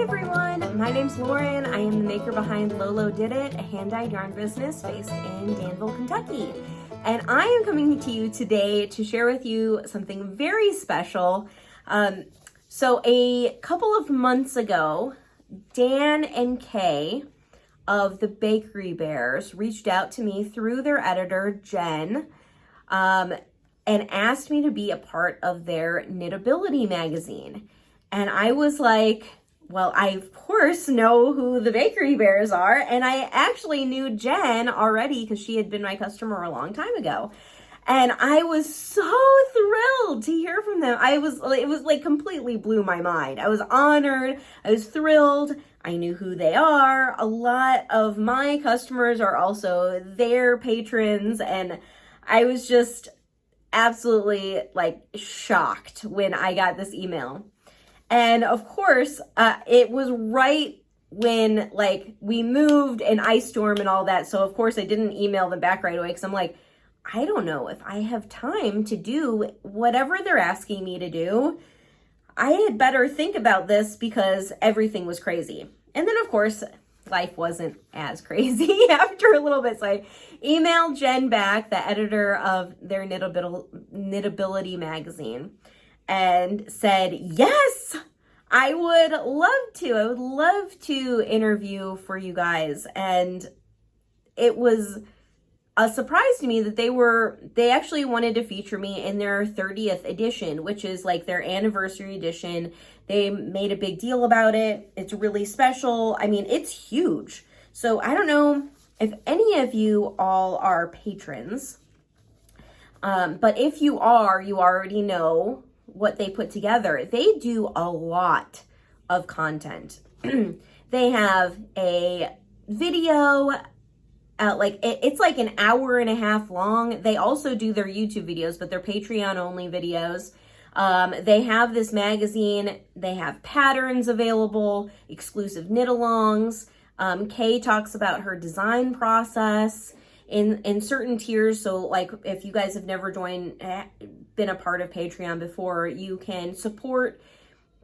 everyone, my name's Lauren. I am the maker behind lolodidit, a hand-dyed yarn business based in Danville, Kentucky. And I am coming to you today to share with you something very special. So a couple of months ago, Dan and Kay of the Bakery Bears reached out to me through their editor, Jen, and asked me to be a part of their Knitability magazine. And I was like, well, I of course know who the Bakery Bears are, and I actually knew Jen already because she had been my customer a long time ago. And I was so thrilled to hear from them. It was like completely blew my mind. I was honored. I was thrilled. I knew who they are. A lot of my customers are also their patrons, and I was just absolutely like shocked when I got this email. And of course, it was right when like we moved and ice storm and all that. So of course I didn't email them back right away because I'm like, I don't know if I have time to do whatever they're asking me to do. I had better think about this because everything was crazy. And then of course, life wasn't as crazy after a little bit. So I emailed Jen back, the editor of their Knitability magazine, and said, yes, I would love to. I would love to interview for you guys. And it was a surprise to me that they actually wanted to feature me in their 30th edition, which is like their anniversary edition. They made a big deal about it. It's really special. I mean, it's huge. So I don't know if any of you all are patrons, but if you are, you already know what they put together. They do a lot of content. They have a video, it's like an hour and a half long. They also do their YouTube videos, but they're Patreon only videos. They have this magazine. They have patterns available, exclusive knit-alongs. Kay talks about her design process in certain tiers. So like if you guys have never been a part of Patreon before, you can support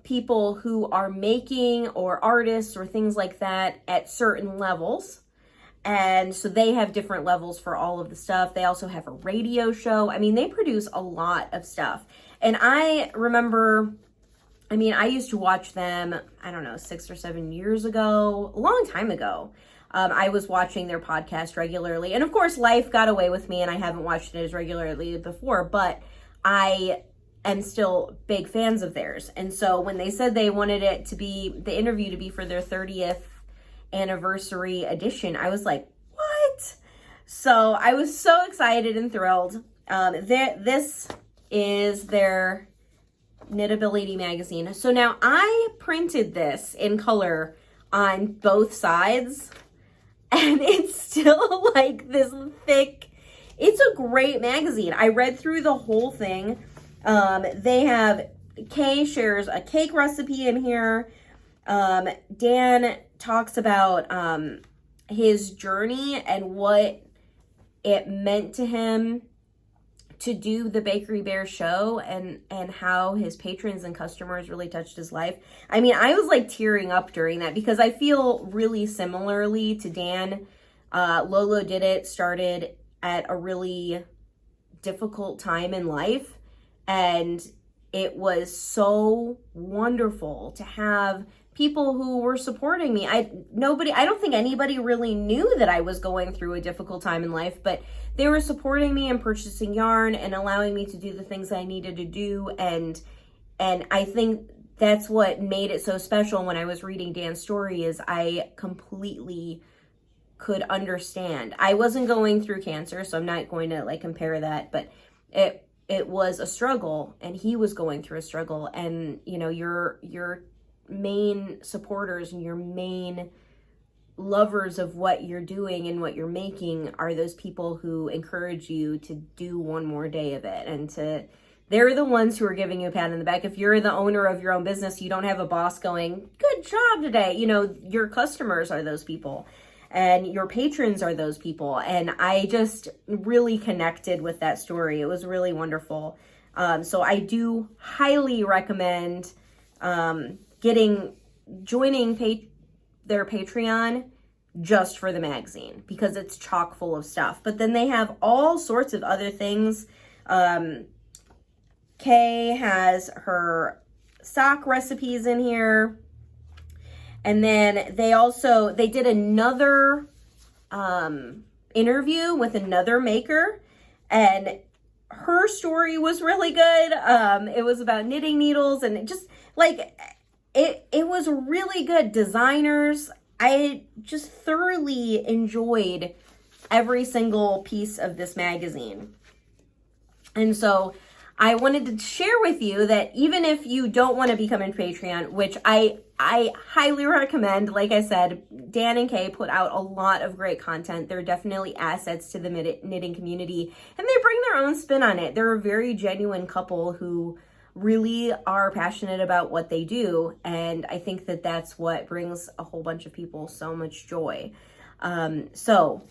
people who are making or artists or things like that at certain levels. And so they have different levels for all of the stuff. They also have a radio show. I mean, they produce a lot of stuff. And I remember, I used to watch them, I don't know, 6 or 7 years ago, a long time ago. I was watching their podcast regularly. And of course, life got away with me and I haven't watched it as regularly before, but I am still big fans of theirs. And so when they said they wanted it to be, the interview to be for their 30th anniversary edition, I was like, what? So I was so excited and thrilled. This is their Knitability magazine. So now I printed this in color on both sides, and it's still like this thick. It's a great magazine. I read through the whole thing. Kay shares a cake recipe in here. Dan talks about his journey and what it meant to him to do the Bakery Bear show and how his patrons and customers really touched his life. I mean, I was like tearing up during that because I feel really similarly to Dan. lolodidit started at a really difficult time in life, and it was so wonderful to have people who were supporting me. I don't think anybody really knew that I was going through a difficult time in life, but they were supporting me and purchasing yarn and allowing me to do the things I needed to do. And I think that's what made it so special when I was reading Dan's story, is I completely could understand. I wasn't going through cancer, so I'm not going to like compare that, but it was a struggle, and he was going through a struggle. And you know, your main supporters and your main lovers of what you're doing and what you're making are those people who encourage you to do one more day of it, and they're the ones who are giving you a pat on the back. If you're the owner of your own business, you don't have a boss going, good job today. You know, your customers are those people and your patrons are those people. And I just really connected with that story. It was really wonderful. So I do highly recommend getting joining their Patreon just for the magazine because it's chock full of stuff. But then they have all sorts of other things. Kay has her sock recipes in here. And then they did another interview with another maker, and her story was really good. It was about knitting needles, and it was really good. Designers. I just thoroughly enjoyed every single piece of this magazine. And so I wanted to share with you that even if you don't want to become a Patreon, which I highly recommend, like I said, Dan and Kay put out a lot of great content. They're definitely assets to the knitting community, and they bring their own spin on it. They're a very genuine couple who really are passionate about what they do, and I think that that's what brings a whole bunch of people so much joy. So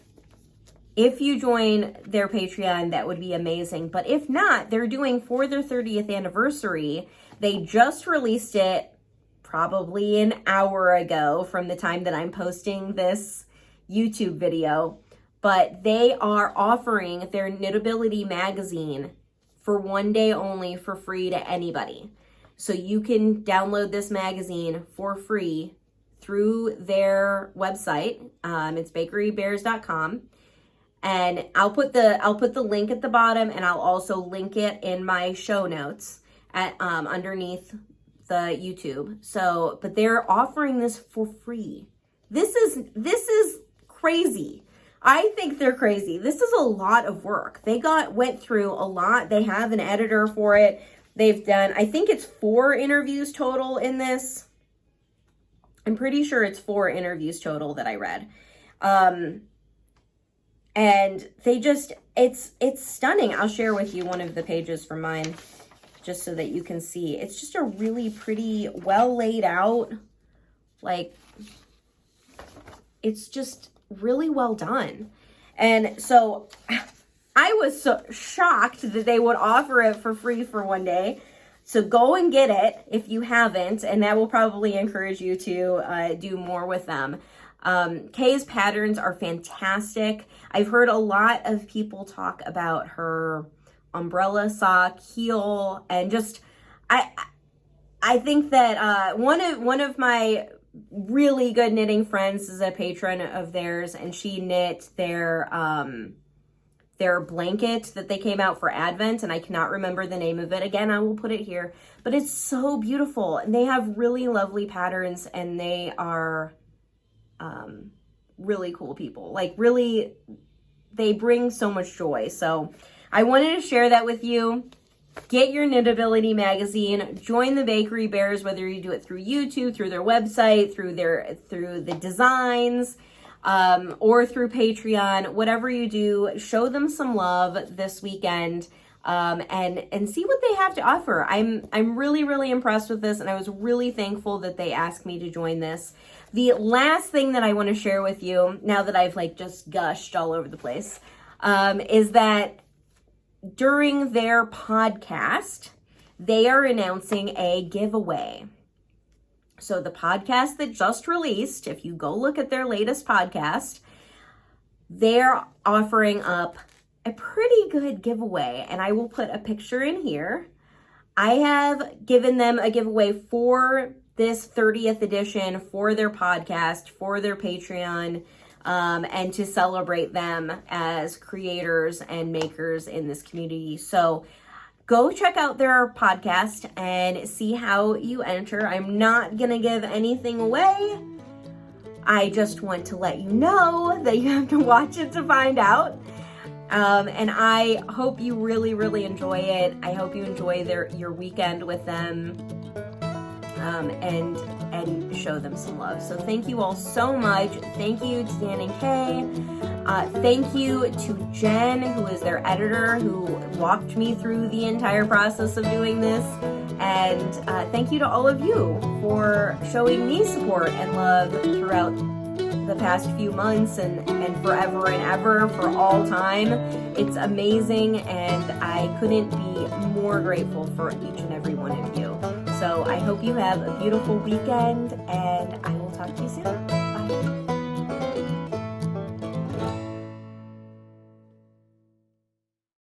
if you join their Patreon, that would be amazing. But if not, they're doing for their 30th anniversary. They just released it probably an hour ago from the time that I'm posting this YouTube video. But they are offering their Knitability magazine for one day only for free to anybody. So you can download this magazine for free through their website. It's bakerybears.com. And I'll put the link at the bottom, and I'll also link it in my show notes at underneath the YouTube. So, but they're offering this for free. This is crazy. I think they're crazy. This is a lot of work. They went through a lot. They have an editor for it. They've done, I think it's 4 interviews total in this. I'm pretty sure it's 4 interviews total that I read. And they just, it's stunning. I'll share with you one of the pages from mine just so that you can see. It's just a really pretty, well laid out, like, it's just really well done. And so I was so shocked that they would offer it for free for one day. So go and get it if you haven't, and that will probably encourage you to do more with them. Kay's patterns are fantastic. I've heard a lot of people talk about her umbrella sock heel, and just I think that one of my really good knitting friends is a patron of theirs, and she knit their blanket that they came out for Advent, and I cannot remember the name of it. Again, I will put it here, but it's so beautiful, and they have really lovely patterns, and they are really cool people. Like, really, they bring so much joy. So I wanted to share that with you. Get your Knitability magazine, join the Bakery Bears, whether you do it through YouTube, through their website, through the designs, or through Patreon. Whatever you do, show them some love this weekend, and see what they have to offer. I'm really, really impressed with this, and I was really thankful that they asked me to join this. The last thing that I want to share with you, now that I've just gushed all over the place, is that during their podcast, they are announcing a giveaway. So the podcast that just released, if you go look at their latest podcast, they're offering up a pretty good giveaway, and I will put a picture in here. I have given them a giveaway for this 30th edition, for their podcast, for their Patreon, and to celebrate them as creators and makers in this community. So go check out their podcast and see how you enter. I'm not going to give anything away. I just want to let you know that you have to watch it to find out. And I hope you really, really enjoy it. I hope you enjoy your weekend with them, and show them some love. So thank you all so much. Thank you to Dan and Kay. Thank you to Jen, who is their editor, who walked me through the entire process of doing this. And thank you to all of you for showing me support and love throughout the past few months and forever and ever, for all time. It's amazing, and I couldn't be more grateful for each and every one of you. So I hope you have a beautiful weekend, and I will talk to you soon. Bye.